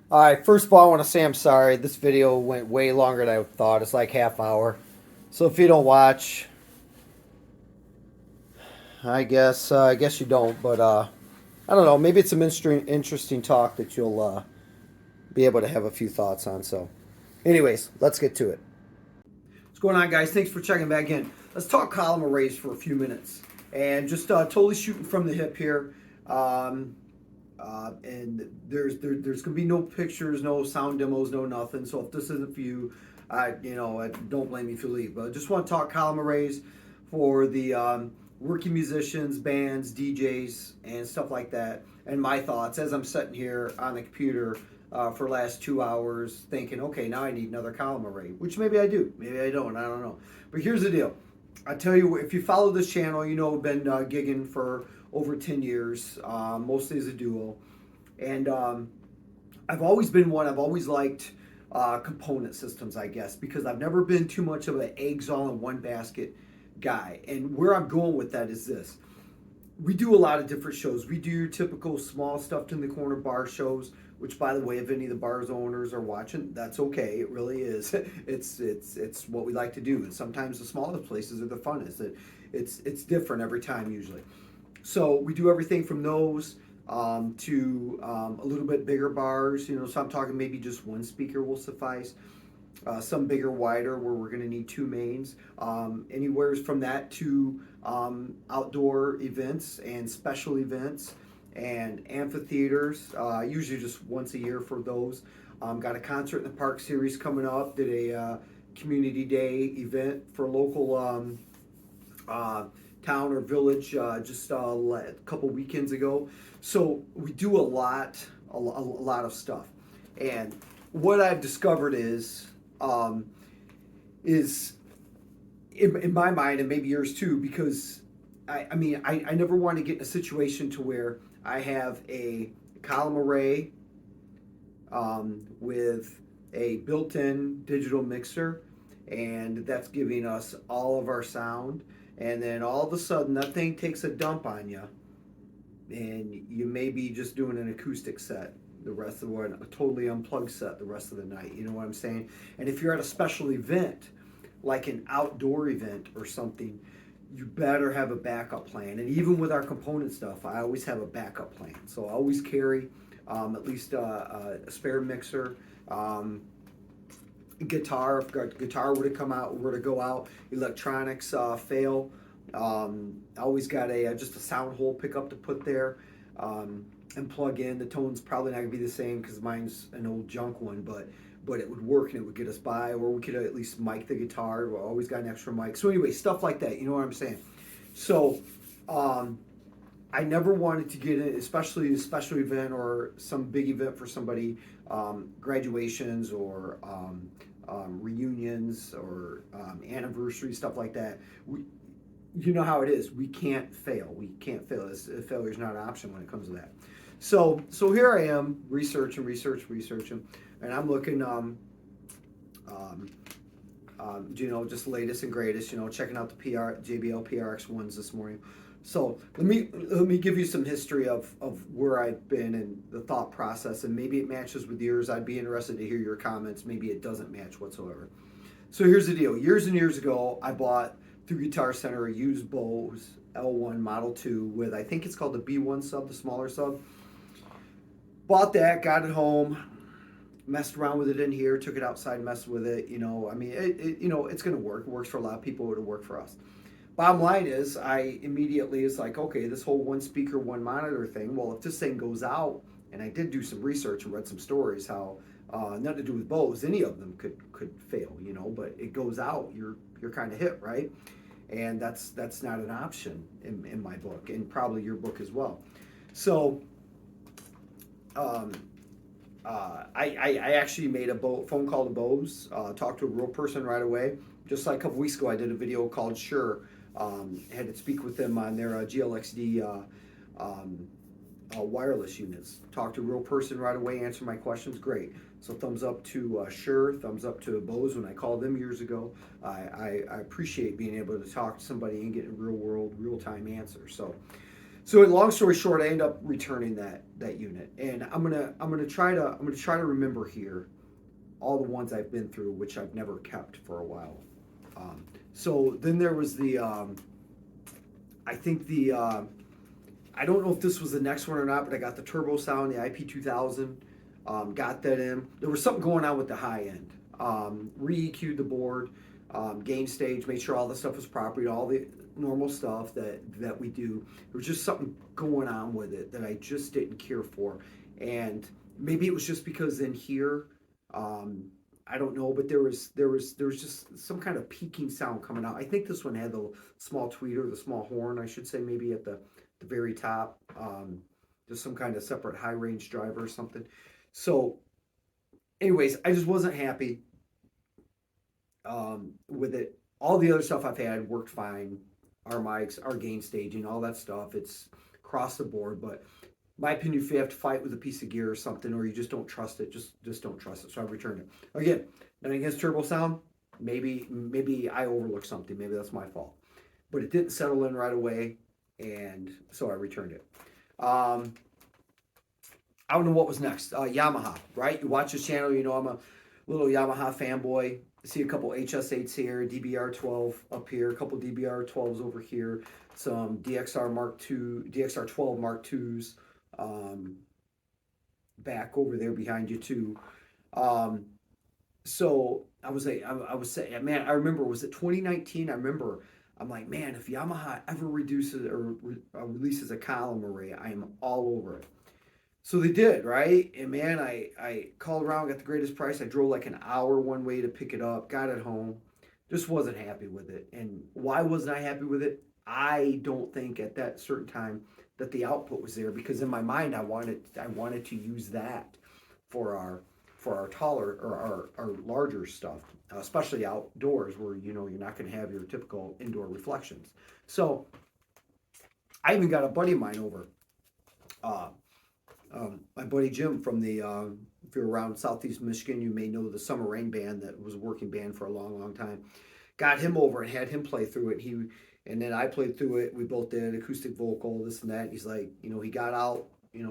All right, first of all, I want to say I'm sorry. This video went way longer than I thought. It's like half hour. So if you don't watch, I guess you don't. But I don't know. Maybe it's some interesting talk that you'll be able to have a few thoughts on. So, anyways, let's get to it. What's going on, guys? Thanks for checking back in. Let's talk column arrays for a few minutes, and just totally shooting from the hip here. Um, and there's gonna be no pictures, no sound demos, no nothing. So if this isn't for you, I don't blame you if you leave. But I just want to talk column arrays for the working musicians, bands, DJs, and stuff like that. And my thoughts as I'm sitting here on the computer for the last 2 hours, thinking, okay, now I need another column array, which maybe I do, maybe I don't, I don't know. But here's the deal. I tell you, if you follow this channel, you know I've been gigging for over 10 years, mostly as a duo. And I've always been one, I've always liked component systems, I guess, because I've never been too much of an eggs all in one basket guy. And where I'm going with that is this. We do a lot of different shows. We do your typical small stuffed in the corner bar shows, which, by the way, if any of the bar's owners are watching, that's okay. It really is. It's what we like to do. And sometimes the smallest places are the funnest. It's different every time usually. So we do everything from those to a little bit bigger bars. So I'm talking maybe just one speaker will suffice. Some bigger, wider, where we're going to need two mains. Anywhere from that to outdoor events and special events and amphitheaters, usually just once a year for those. Got a concert in the park series coming up. Did a community day event for local town or village just a couple weekends ago. So we do a lot of stuff. And what I've discovered um, is in my mind, and maybe yours too, because I never want to get in a situation to where I have a column array with a built-in digital mixer, and that's giving us all of our sound. And then all of a sudden, that thing takes a dump on you, and you may be just doing an acoustic set the rest of the a totally unplugged set the rest of the night. You know what I'm saying? And if you're at a special event, like an outdoor event or something, you better have a backup plan. And even with our component stuff, I always have a backup plan. So I always carry at least a spare mixer, guitar. If guitar were to go out, electronics fail. I always got a just a sound hole pickup to put there and plug in. The tone's probably not gonna be the same because mine's an old junk one, but it would work and it would get us by. Or we could at least mic the guitar. We always got an extra mic. So anyway, stuff like that. You know what I'm saying? So I never wanted to get in, especially a special event or some big event for somebody, graduations or reunions or anniversaries, stuff like that. You know how it is. We can't fail. We can't fail. Failure is not an option when it comes to that. So here I am researching, and I'm looking, just the latest and greatest. Checking out the JBL PRX ones this morning. So let me give you some history of where I've been and the thought process, and maybe it matches with yours. I'd be interested to hear your comments. Maybe it doesn't match whatsoever. So here's the deal. Years and years ago, I bought through Guitar Center a used Bose L1 Model 2 with, I think it's called the B1 sub, the smaller sub. Bought that, got it home, messed around with it in here, took it outside, messed with it. It's going to work. It works for a lot of people. It'll work for us. Bottom line is, I immediately is like, okay, this whole one speaker, one monitor thing. Well, if this thing goes out, and I did do some research and read some stories how nothing to do with Bose, any of them could fail, but it goes out, you're kind of hit, right? And that's not an option in my book, and probably your book as well. So I actually made a phone call to Bose, talked to a real person right away. Just like a couple weeks ago, I did a video called Sure. Had to speak with them on their GLXD wireless units. Talked to a real person right away, answered my questions. Great. So thumbs up to Sure, thumbs up to Bose when I called them years ago. I appreciate being able to talk to somebody and get a real world, real time answer. So long story short, I end up returning that unit, and I'm gonna try to remember here all the ones I've been through, which I've never kept for a while. Um, so then there was the I think the I don't know if this was the next one or not, but I got the Turbosound, the IP 2000. Got that in. There was something going on with the high end. Re-EQ'd the board, gain stage, made sure all the stuff was proper, all the normal stuff that we do. There was just something going on with it that I just didn't care for, and maybe it was just because in here, um, I don't know, but there was just some kind of peaking sound coming out. I think this one had the small tweeter, the small horn, I should say, maybe at the very top. Just some kind of separate high range driver or something. So, anyways, I just wasn't happy with it. All the other stuff I've had worked fine. Our mics, our gain staging, all that stuff. It's across the board. But my opinion, if you have to fight with a piece of gear or something, or you just don't trust it, just don't trust it. So I returned it. Again, nothing against Turbosound. Maybe I overlooked something. Maybe that's my fault. But it didn't settle in right away, and so I returned it. Um, I don't know what was next. Yamaha, right? You watch this channel, you know I'm a little Yamaha fanboy. See a couple HS8s here, DBR12 up here, a couple DBR12s over here, some DXR Mark II, DXR12 Mark IIs back over there behind you too. Um, so I was saying, man, I remember, was it 2019? I remember, I'm like, man, if Yamaha ever reduces or releases a column array, I am all over it. So they did, right? And man, I called around, got the greatest price. I drove like an hour one way to pick it up, got it home. Just wasn't happy with it. And why wasn't I happy with it? I don't think at that certain time that the output was there, because in my mind I wanted to use that for our taller or our larger stuff, especially outdoors where you're not going to have your typical indoor reflections. So I even got a buddy of mine over. Uh, my buddy Jim from if you're around Southeast Michigan, you may know the Summer Rain band that was a working band for a long, long time. Got him over and had him play through it. And then I played through it. We both did acoustic vocal, this and that. And he's like, he got out,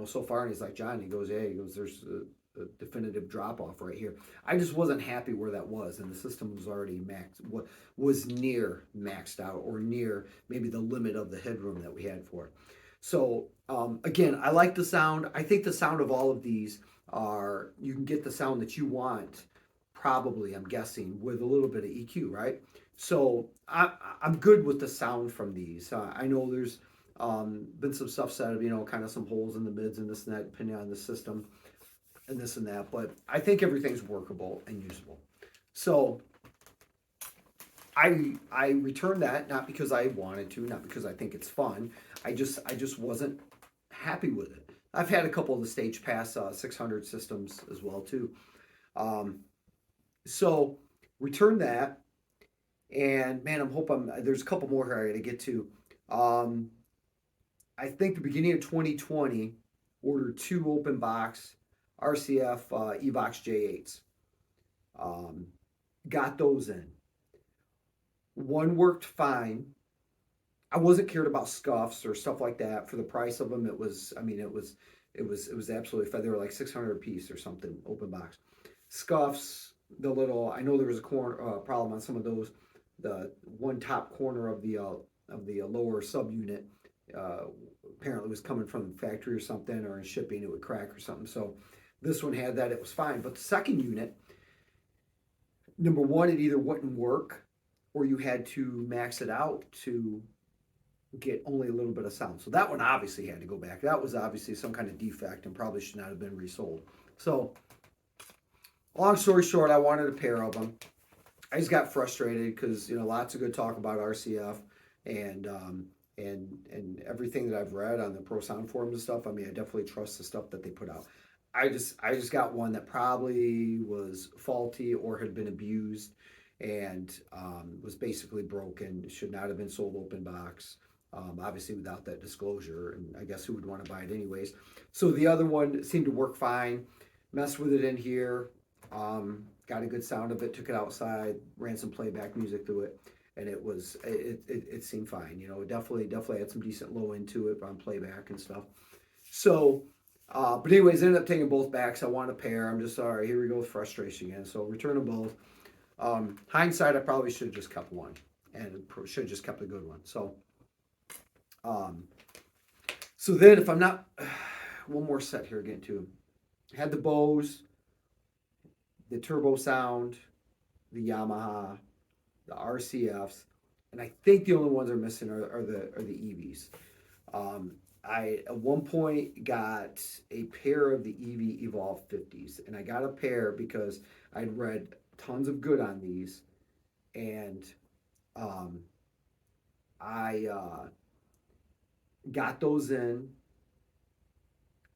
so far, and he's like, John, he goes, there's a definitive drop off right here. I just wasn't happy where that was, and the system was already was near maxed out, or near maybe the limit of the headroom that we had for it. So again, I like the sound. I think the sound of all of these you can get the sound that you want, probably, I'm guessing, with a little bit of EQ, right? So I'm good with the sound from these. I know there's been some stuff said of, kind of some holes in the mids and this and that, depending on the system and this and that, but I think everything's workable and usable. So I returned that, not because I wanted to, not because I think it's fun. I just wasn't happy with it. I've had a couple of the Stagepas 600 systems as well too. So returned that, and man, there's a couple more here I got to get to. I think the beginning of 2020, ordered 2 open box RCF Evox J8s. Got those in. One worked fine. I wasn't cared about scuffs or stuff like that. For the price of them, it was absolutely fine. They were like 600 a piece or something, open box. Scuffs, I know there was a problem on some of those. The one top corner of the lower subunit apparently was coming from the factory or something, or in shipping it would crack or something. So this one had that, it was fine. But the second unit, number one, it either wouldn't work, or you had to max it out to get only a little bit of sound. So that one obviously had to go back. That was obviously some kind of defect and probably should not have been resold. So long story short, I wanted a pair of them. I just got frustrated because lots of good talk about RCF and everything that I've read on the Pro Sound forums and stuff. I mean, I definitely trust the stuff that they put out. I just got one that probably was faulty or had been abused and was basically broken. Should not have been sold open box. Obviously without that disclosure, and I guess who would want to buy it anyways. So the other one seemed to work fine. Messed with it in here. Got a good sound of it. Took it outside. Ran some playback music through it. and it seemed fine. You know, it definitely had some decent low end to it on playback and stuff. So, but anyways, ended up taking both backs. I want a pair. I'm just sorry. Here we go with frustration again. So return them both. Hindsight, I probably should have just kept one, and should have just kept a good one. So, so then if I'm not, one more set here again too. Had the Bose, the Turbosound, the Yamaha, the RCFs, and I think the only ones I'm missing are the EVs. I at one point got a pair of the Evolv 50s, and I got a pair because I'd read tons of good on these, and I got those in,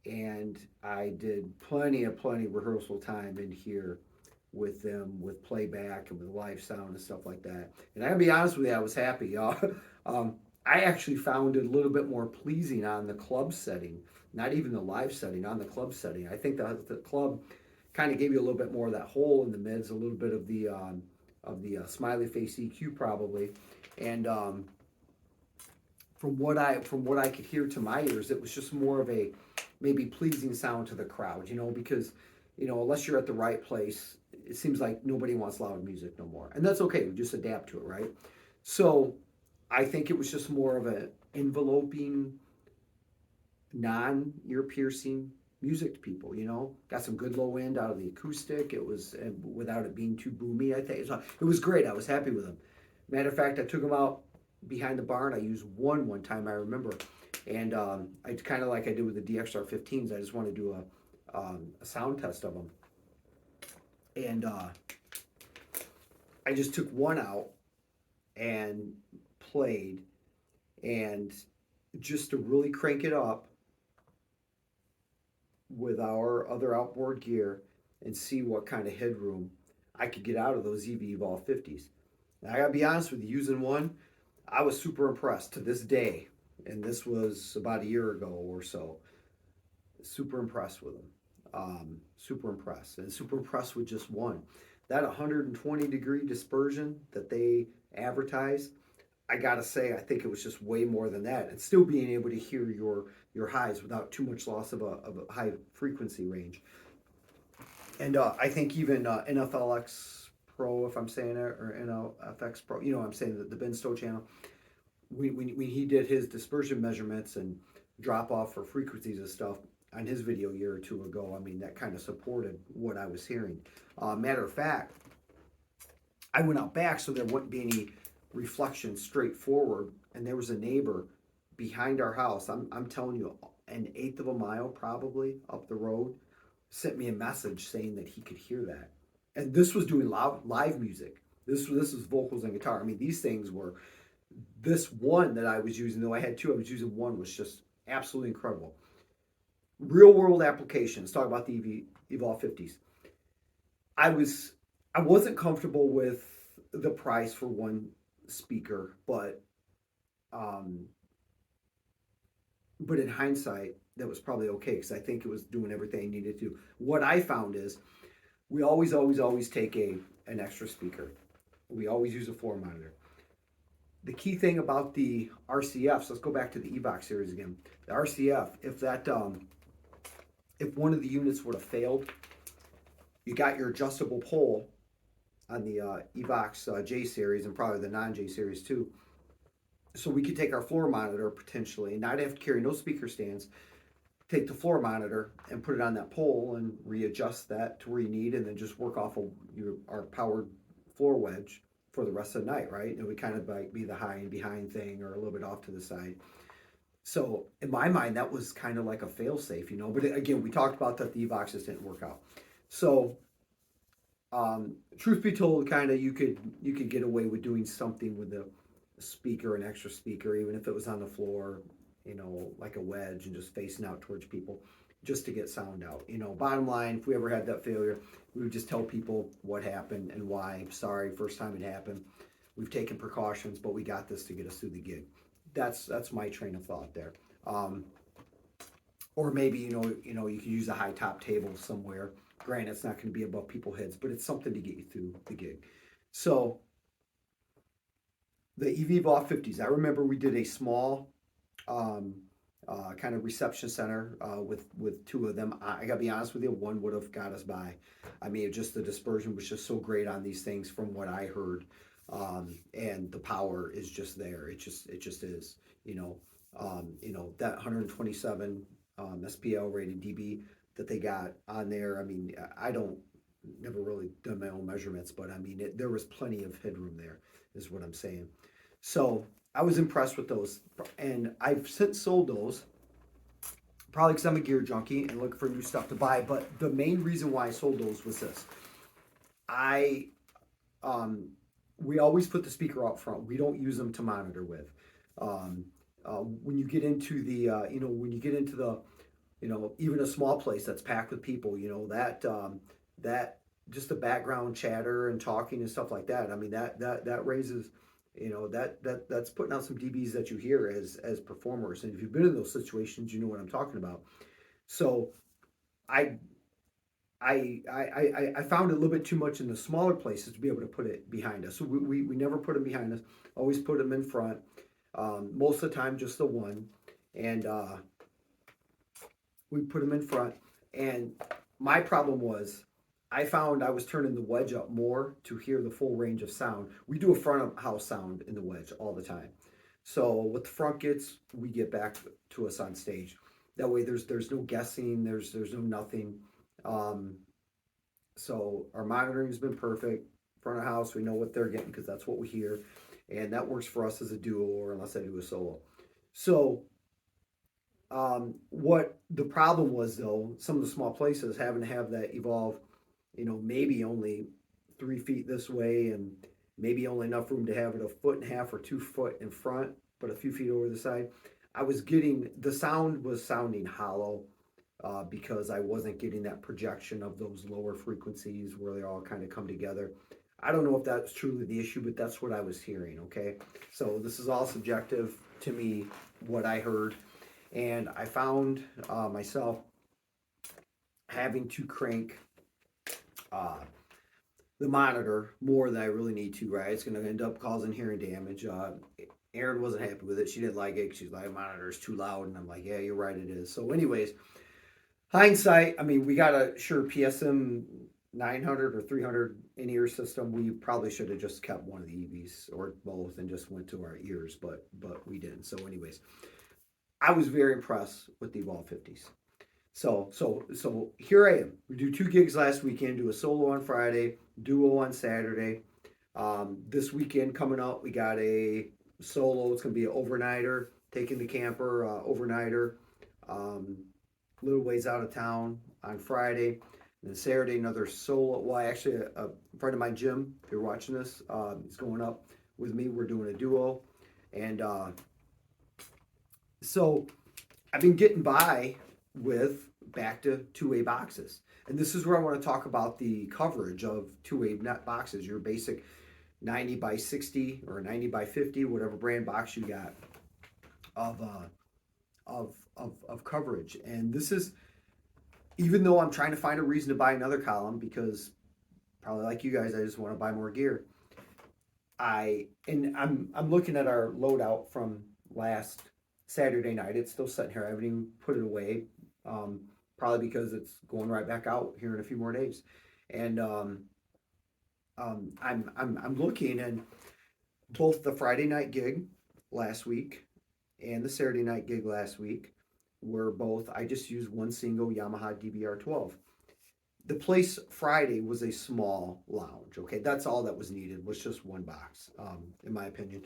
and I did plenty of rehearsal time in here with them, with playback and with live sound and stuff like that. And I gotta be honest with you, I was happy. I actually found it a little bit more pleasing on the club setting, not even the live setting, on the club setting. I think the club kind of gave you a little bit more of that hole in the mids, a little bit of the smiley face EQ probably, and from what I could hear to my ears, it was just more of a maybe pleasing sound to the crowd, you know, because, you know, unless you're at the right place, it seems like nobody wants loud music no more. And that's okay. We just adapt to it, right? So I think it was just more of an enveloping, non-ear piercing music to people, you know. Got some good low end out of the acoustic. It was, without it being too boomy, I think. It was great. I was happy with them. Matter of fact, I took them out behind the barn. I used one time, I remember. And I kind of like I did with the DXR 15s. I just want to do a sound test of them. And I just took one out and played, and just to really crank it up with our other outboard gear and see what kind of headroom I could get out of those Evolv 50s. Now, I gotta be honest with you, using one, I was super impressed to this day, and this was about a year ago or so. Super impressed with them. Super impressed, and super impressed with just one. That 120-degree dispersion that they advertise, I gotta say, I think it was just way more than that, and still being able to hear your highs without too much loss of a high frequency range. And I think even NFLX Pro, if I'm saying it, or NFX Pro, you know what I'm saying, the Ben Stowe channel, when he did his dispersion measurements and drop off for frequencies and stuff on his video a year or two ago, I mean, that kind of supported what I was hearing. Matter of fact, I went out back so there wouldn't be any reflection straight forward, and there was a neighbor behind our house. I'm telling you, an eighth of a mile probably up the road, sent me a message saying that he could hear that. And this was doing live music. This was vocals and guitar. I mean, these things were, this one that I was using, though I had two, I was using one, was just absolutely incredible. Real world applications. Talk about the Evolv 50s. I wasn't comfortable with the price for one speaker, but in hindsight, that was probably okay, because I think it was doing everything it needed to. What I found is we always take an extra speaker. We always use a floor monitor. The key thing about the RCFs, let's go back to the Evox series again. The RCF, if one of the units would have failed, you got your adjustable pole on the Evox J series, and probably the non-J series too. So we could take our floor monitor potentially and not have to carry no speaker stands, take the floor monitor and put it on that pole and readjust that to where you need, and then just work off of our powered floor wedge for the rest of the night, right? And we kind of like be the high and behind thing, or a little bit off to the side. So in my mind, that was kind of like a fail safe, you know. But again, we talked about that the Evoxes didn't work out. So truth be told, kind of you could get away with doing something with the speaker, an extra speaker, even if it was on the floor, you know, like a wedge and just facing out towards people, just to get sound out. You know, bottom line, if we ever had that failure, we would just tell people what happened and why. Sorry, first time it happened. We've taken precautions, but we got this to get us through the gig. That's my train of thought there. Or maybe you can use a high top table somewhere. Granted, it's not going to be above people's heads, but it's something to get you through the gig. So the Evolv 50s. I remember we did a small um, kind of reception center with two of them. I gotta be honest with you, one would have got us by. I mean, just the dispersion was just so great on these things from what I heard, and the power is just there. It just is. That 127 SPL rated dB that they got on there. I mean, I don't never really done my own measurements, but I mean, there was plenty of headroom there, is what I'm saying. So I was impressed with those, and I've since sold those. Probably because I'm a gear junkie and looking for new stuff to buy. But the main reason why I sold those was this: I um, we always put the speaker out front. We don't use them to monitor with. Um, when you get into when you get into the even a small place that's packed with people, that just the background chatter and talking and stuff like that. I mean, that raises, that's putting out some dBs that you hear as performers. And if you've been in those situations, you know what I'm talking about. So I I found it a little bit too much in the smaller places to be able to put it behind us. So we never put them behind us. Always put them in front. Most of the time, just the one, and we put them in front. And my problem was, I found I was turning the wedge up more to hear the full range of sound. We do a front of house sound in the wedge all the time. So what the front gets, we get back to us on stage. That way, there's no guessing. There's no nothing. Um, so our monitoring's been perfect. Front of house, we know what they're getting because that's what we hear, and that works for us as a duo, or unless I do a solo. So what the problem was, though, some of the small places having to have that Evolv, maybe only 3 feet this way, and maybe only enough room to have it a foot and a half or 2 foot in front, but a few feet over the side. I was getting the sound was sounding hollow, because I wasn't getting that projection of those lower frequencies where they all kind of come together. I don't know if that's truly the issue, but that's what I was hearing. Okay, so this is all subjective to me, what I heard, and I found myself having to crank uh, the monitor more than I really need to. Right, it's going to end up causing hearing damage. Erin wasn't happy with it. She didn't like it. She's like, monitor is too loud, and I'm like, yeah, you're right, it is. So, anyways, hindsight, I mean, we got a sure PSM 900 or 300 in-ear system. We probably should have just kept one of the EVs or both and just went to our ears, but we didn't. So, anyways, I was very impressed with the Evolv 50s. So here I am. We do 2 gigs last weekend. Do a solo on Friday, duo on Saturday. This weekend coming up, we got a solo. It's gonna be an overnighter, taking the camper overnighter. Um, Little ways out of town on Friday. And then Saturday, another solo. Well, actually, a friend of mine, Jim, if you're watching this, is going up with me. We're doing a duo. And so I've been getting by with back to two-way boxes. And this is where I want to talk about the coverage of two-way net boxes, your basic 90 by 60 or 90 by 50, whatever brand box you got of coverage. And this is, even though I'm trying to find a reason to buy another column, because probably like you guys, I just want to buy more gear. I'm looking at our loadout from last Saturday night. It's still sitting here. I haven't even put it away. Probably because it's going right back out here in a few more days. And I'm looking, and both the Friday night gig last week and the Saturday night gig last week were both, I just used one single Yamaha DBR12. The place Friday was a small lounge. Okay, that's all that was needed, was just one box, in my opinion.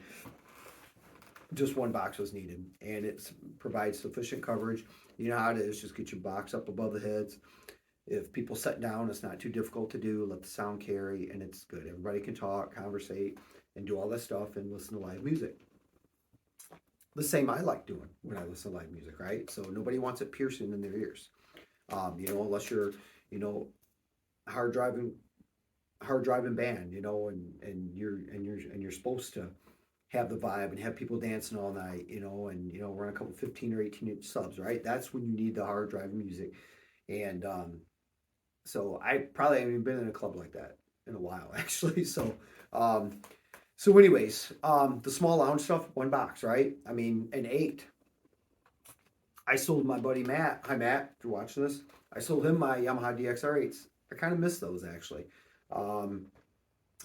Just one box was needed, and it provides sufficient coverage. You know how it is, just get your box up above the heads. If people sit down, it's not too difficult to do. Let the sound carry, and it's good. Everybody can talk, conversate, and do all that stuff and listen to live music. The same I like doing when I listen to live music, right? So nobody wants it piercing in their ears, unless you're, hard driving band, and you're supposed to have the vibe and have people dancing all night, and run a couple 15 or 18-inch subs, right? That's when you need the hard driving music, and so I probably haven't even been in a club like that in a while, actually. So So anyways, the small lounge stuff, one box, right? I mean, an 8. I sold my buddy Matt. Hi Matt, if you're watching this. I sold him my Yamaha DXR8s. I kind of miss those actually. Um,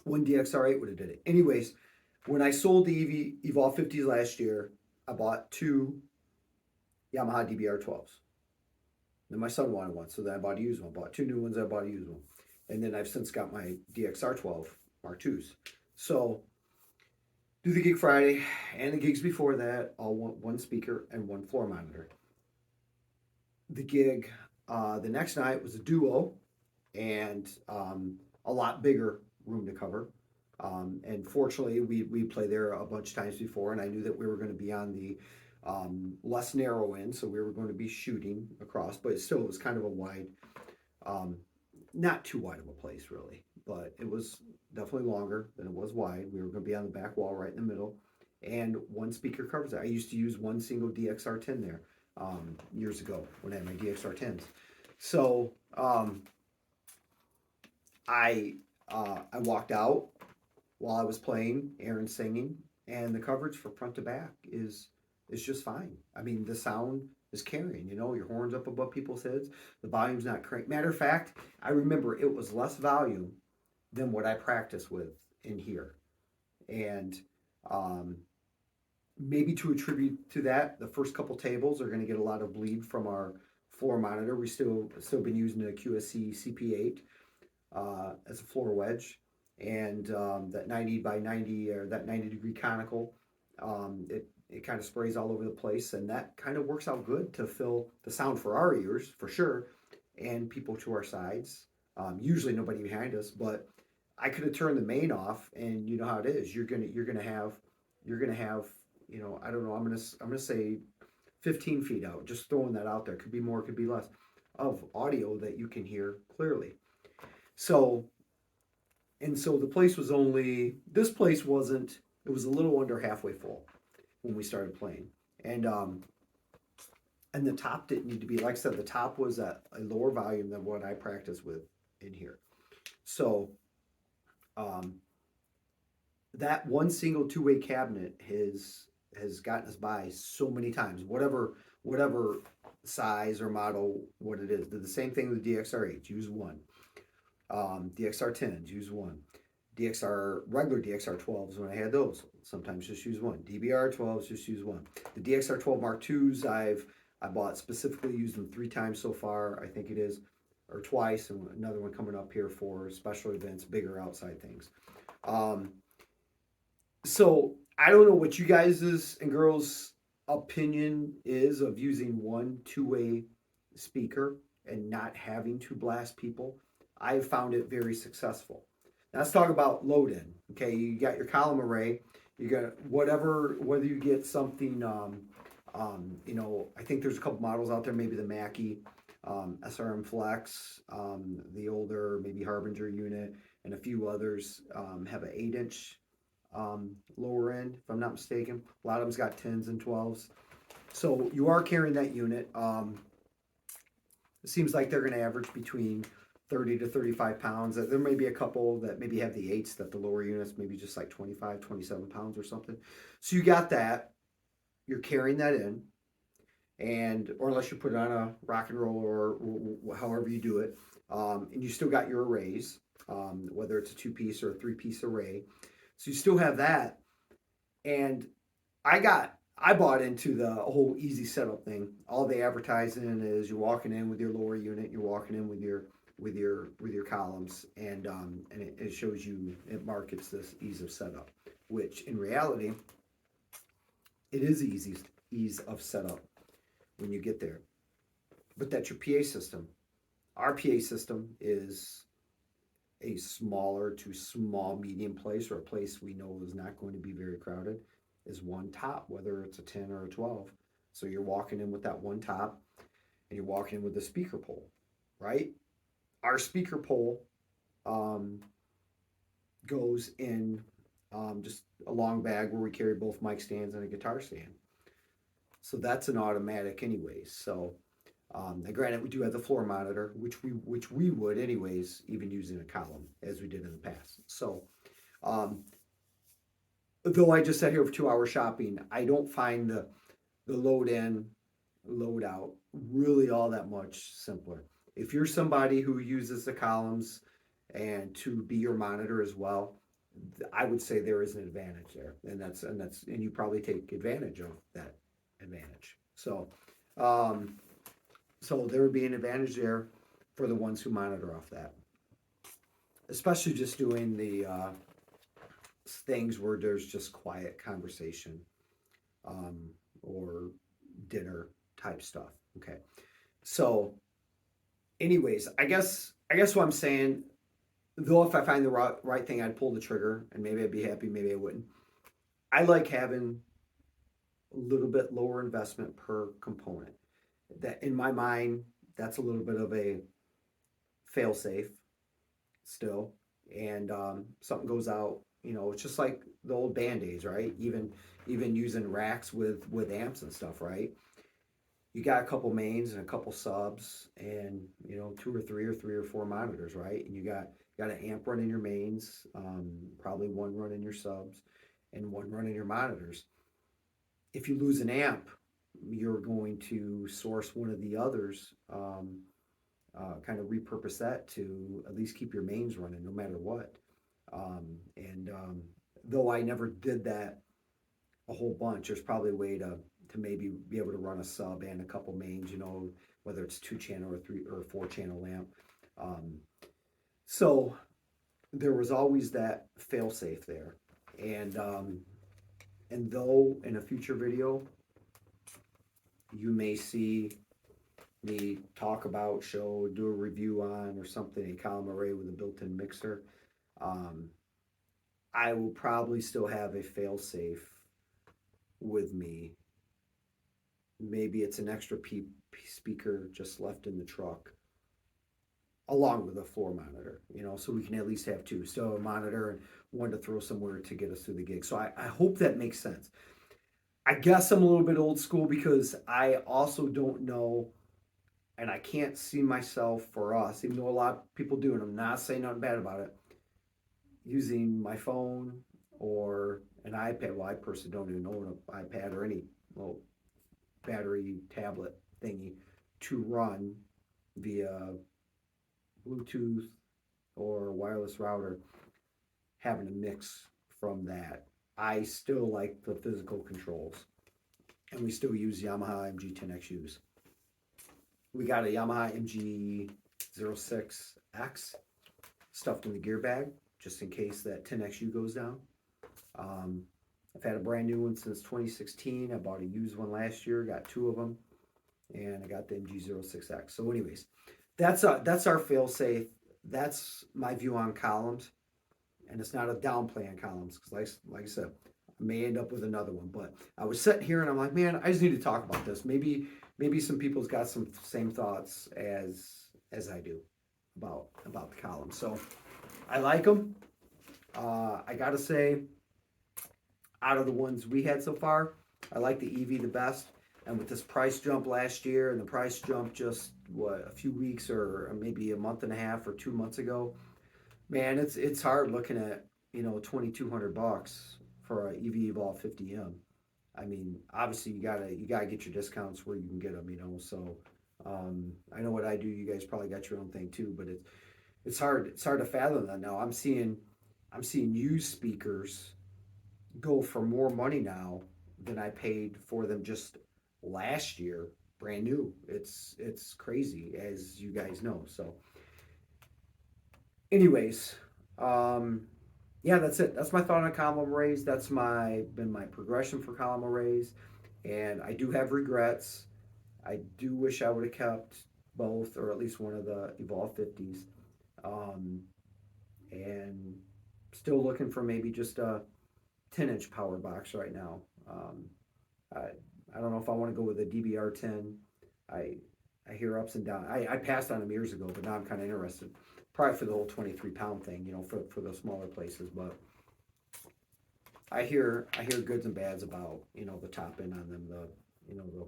One DXR8 would have did it. Anyways, when I sold the Evolv 50s last year, I bought 2 Yamaha DBR12s. Then my son wanted one, so then I bought a used one. Bought 2 new ones, I bought a used one. And then I've since got my DXR12 Mark IIs. So do the gig Friday and the gigs before that, all one speaker and one floor monitor. The gig the next night was a duo and a lot bigger room to cover. And fortunately, we played there a bunch of times before, and I knew that we were going to be on the less narrow end, so we were going to be shooting across, but still, it was kind of a wide, um, not too wide of a place really, but it was definitely longer than it was wide. We were going to be on the back wall right in the middle, and one speaker covers it. I used to use one single DXR10 there years ago when I had my DXR10s. So I walked out while I was playing, Aaron singing, and the coverage for front to back is just fine. I mean, the sound is carrying. You know, your horns up above people's heads. The volume's not cranked. Matter of fact, I remember it was less volume than what I practice with in here, and um, maybe to attribute to that, the first couple tables are going to get a lot of bleed from our floor monitor. We still been using a QSC CP8 as a floor wedge, and that 90 by 90 or that 90-degree conical, it kind of sprays all over the place, and that kind of works out good to fill the sound for our ears for sure, and people to our sides. Usually nobody behind us, but I could have turned the main off, and you know how it is. You're gonna have I don't know. I'm gonna say 15 feet out. Just throwing that out there. Could be more, could be less of audio that you can hear clearly. So so the place was only this place wasn't it was a little under halfway full when we started playing. And the top didn't need to be, like I said, the top was at a lower volume than what I practice with in here. So um that one single two-way cabinet has gotten us by so many times. Whatever size or model, what it is. Did the same thing with DXR8. Use one. DXR10s, use one. Regular DXR12s, when I had those, sometimes just use one. DBR12s, just use one. The DXR12 Mark IIs, I bought specifically, used them 3 times so far, I think it is, or twice, and another one coming up here for special events, bigger outside things. So I don't know what you guys' and girls' opinion is of using one two-way speaker and not having to blast people. I've found it very successful. Now let's talk about load in. Okay, you got your column array. You got whether you get something. I think there's a couple models out there. Maybe the Mackie, SRM Flex, the older maybe Harbinger unit, and a few others have an 8-inch lower end, if I'm not mistaken. A lot of them's got 10s and 12s. So you are carrying that unit. It seems like they're going to average between 30 to 35 pounds. There may be a couple that maybe have the 8s, that the lower units maybe just like 25, 27 pounds or something. So you got that. You're carrying that in. Or unless you put it on a rock and roll or however you do it. And you still got your arrays, whether it's a 2-piece or a 3-piece array. So you still have that. And I bought into the whole easy setup thing. All they advertise in is you're walking in with your lower unit, you're walking in with your columns, and it shows you, it markets this ease of setup, which in reality it is ease of setup when you get there. But that's your PA system. Our PA system is a smaller to small medium place, or a place we know is not going to be very crowded, is one top, whether it's a 10 or a 12. So you're walking in with that one top, and you're walking in with the speaker pole, right? Our speaker pole goes in just a long bag where we carry both mic stands and a guitar stand. So that's an automatic anyways. So granted, we do have the floor monitor, which we would anyways, even using a column as we did in the past. So though I just sat here for 2 hours shopping, I don't find the load in, load out really all that much simpler. If you're somebody who uses the columns and to be your monitor as well, I would say there is an advantage there, and you probably take advantage of that advantage. Um, so there would be an advantage there for the ones who monitor off that, especially just doing the things where there's just quiet conversation, um, or dinner type stuff. Okay, so anyways, I guess what I'm saying, though, if I find the right thing, I'd pull the trigger, and maybe I'd be happy, maybe I wouldn't. I like having a little bit lower investment per component. That in my mind, that's a little bit of a fail safe still. And something goes out, it's just like the old band aids, right? Even using racks with amps and stuff, right? You got a couple mains and a couple subs, and two or three or four monitors, right? And you got an amp running your mains, probably one running your subs, and one running your monitors. If you lose an amp, you're going to source one of the others, kind of repurpose that to at least keep your mains running no matter what. And though I never did that a whole bunch, there's probably a way to maybe be able to run a sub and a couple mains, whether it's 2 channel or 3 or 4 channel lamp. Um, so there was always that fail safe there. And though in a future video you may see me talk about, show, do a review on or something, a column array with a built-in mixer, um, I will probably still have a fail safe with me. Maybe it's an extra speaker just left in the truck, along with a floor monitor, so we can at least have two. So a monitor and one to throw somewhere to get us through the gig. So I hope that makes sense. I guess I'm a little bit old school because I also don't know, and I can't see myself for us, even though a lot of people do, and I'm not saying nothing bad about it, using my phone or an iPad. Well, I personally don't even own an iPad or any little battery tablet thingy to run via Bluetooth or wireless router, having to mix from that. I still like the physical controls, and we still use Yamaha MG10XUs. We got a Yamaha MG06X stuffed in the gear bag just in case that 10XU goes down. I've had a brand new one since 2016. I bought a used one last year, got two of them, and I got the MG06X. So anyways, that's our fail safe. That's my view on columns, and it's not a downplay on columns because, like I said, I may end up with another one. But I was sitting here and I'm like, man, I just need to talk about this. Maybe some people's got some same thoughts as I do about the columns. So I like them. I gotta say, out of the ones we had so far, I like the EV the best. And with this price jump last year, and the price jump just a few weeks or maybe a month and a half or 2 months ago, man, it's hard looking at $2,200 for a EV Evolv 50M. I mean, obviously you gotta get your discounts where you can get them. So I know what I do. You guys probably got your own thing too, but it's hard to fathom that now. I'm seeing used speakers go for more money now than I paid for them just last year, brand new. It's crazy, as you guys know. So anyways, yeah, that's it. That's my thought on column arrays. That's been my progression for column arrays, and I do have regrets. I do wish I would have kept both, or at least one of the Evolv 50s, and still looking for maybe just a 10-inch power box right now. I don't know if I want to go with a DBR10. I hear ups and downs. I passed on them years ago, but now I'm kind of interested. Probably for the whole 23-pound thing, for the smaller places. But I hear goods and bads about the top end on them, the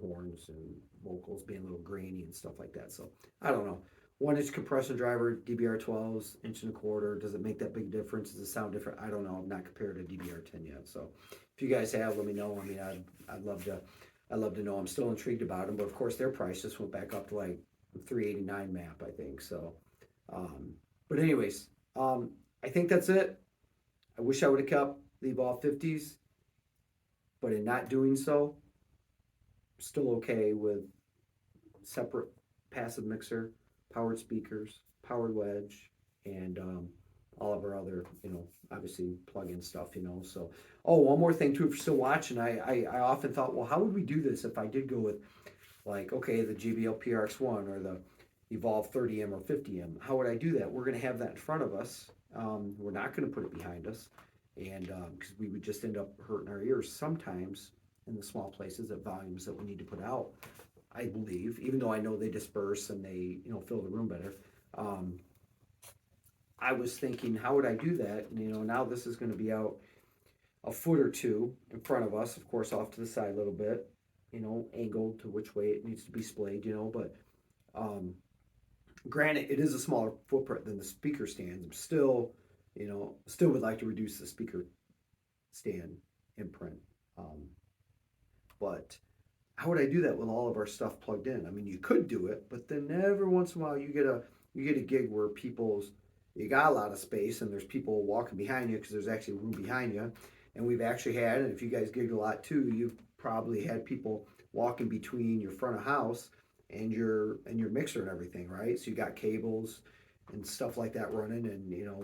horns and vocals being a little grainy and stuff like that. So I don't know. 1-inch compression driver, DBR12s, inch and a quarter. Does it make that big difference? Does it sound different? I don't know. I've not compared to DBR10 yet. So if you guys have, let me know. I mean, I'd love to know. I'm still intrigued about them, but of course their price just went back up to like 389 map, I think. So, but anyways, I think that's it. I wish I would have kept the Evolv 50s, but in not doing so, still okay with separate passive mixer, powered speakers, powered wedge, and all of our other, obviously plug-in stuff, So, oh, one more thing too, if you're still watching, I often thought, well, how would we do this if I did go with, like, okay, the JBL PRX1 or the Evolv 30M or 50M? How would I do that? We're going to have that in front of us. We're not going to put it behind us, and because we would just end up hurting our ears sometimes in the small places at volumes that we need to put out. I believe, even though I know they disperse and they, fill the room better. I was thinking, how would I do that? And, now this is going to be out a foot or two in front of us, of course, off to the side a little bit, angled to which way it needs to be splayed, but granted, it is a smaller footprint than the speaker stands. I'm still, still would like to reduce the speaker stand imprint. But how would I do that with all of our stuff plugged in? I mean, you could do it, but then every once in a while you get a gig where you got a lot of space and there's people walking behind you because there's actually room behind you. And we've actually had, and if you guys gigged a lot too, you've probably had people walking between your front of house and your mixer and everything, right? So you got cables and stuff like that running, and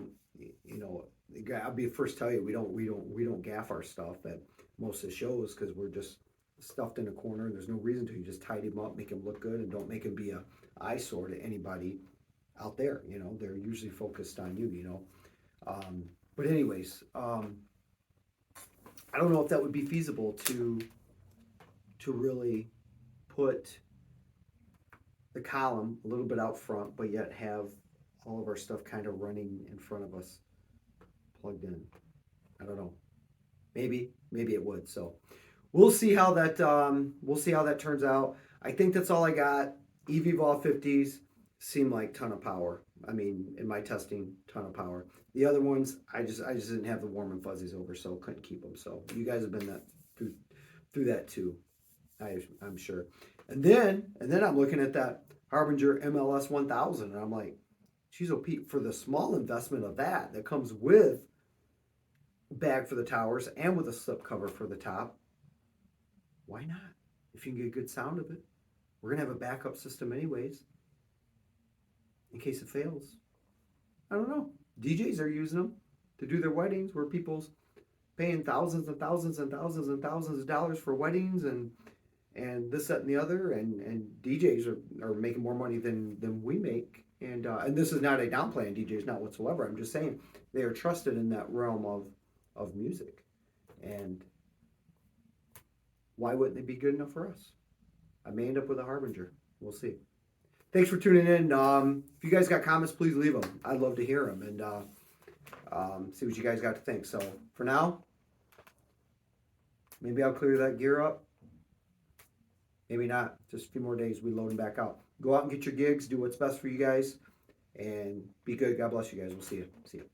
I'll be the first to tell you we don't gaff our stuff at most of the shows because we're just stuffed in a corner and there's no reason to. You just tidy them up, make them look good, and don't make them be a eyesore to anybody out there. They're usually focused on you. But anyways, I don't know if that would be feasible to really put the column a little bit out front, but yet have all of our stuff kind of running in front of us, plugged in. I don't know. Maybe it would. So we'll see how that turns out. I think that's all I got. Evolv 50s seem like ton of power. I mean, in my testing, ton of power. The other ones, I just didn't have the warm and fuzzies over, so couldn't keep them. So you guys have been through that too, I'm sure. And then I'm looking at that Harbinger MLS 1000, and I'm like, geez, oh Pete, for the small investment of that comes with a bag for the towers and with a slip cover for the top, why not? If you can get a good sound of it. We're going to have a backup system anyways, in case it fails. I don't know. DJs are using them to do their weddings, where people's paying thousands and thousands and thousands and thousands of dollars for weddings and this, that, and the other, and DJs are making more money than we make. And this is not a downplay on DJs, not whatsoever. I'm just saying they are trusted in that realm of music. And why wouldn't they be good enough for us? I may end up with a Harbinger. We'll see. Thanks for tuning in. If you guys got comments, please leave them. I'd love to hear them and see what you guys got to think. So for now, maybe I'll clear that gear up. Maybe not. Just a few more days, we load them back out. Go out and get your gigs. Do what's best for you guys. And be good. God bless you guys. We'll see you.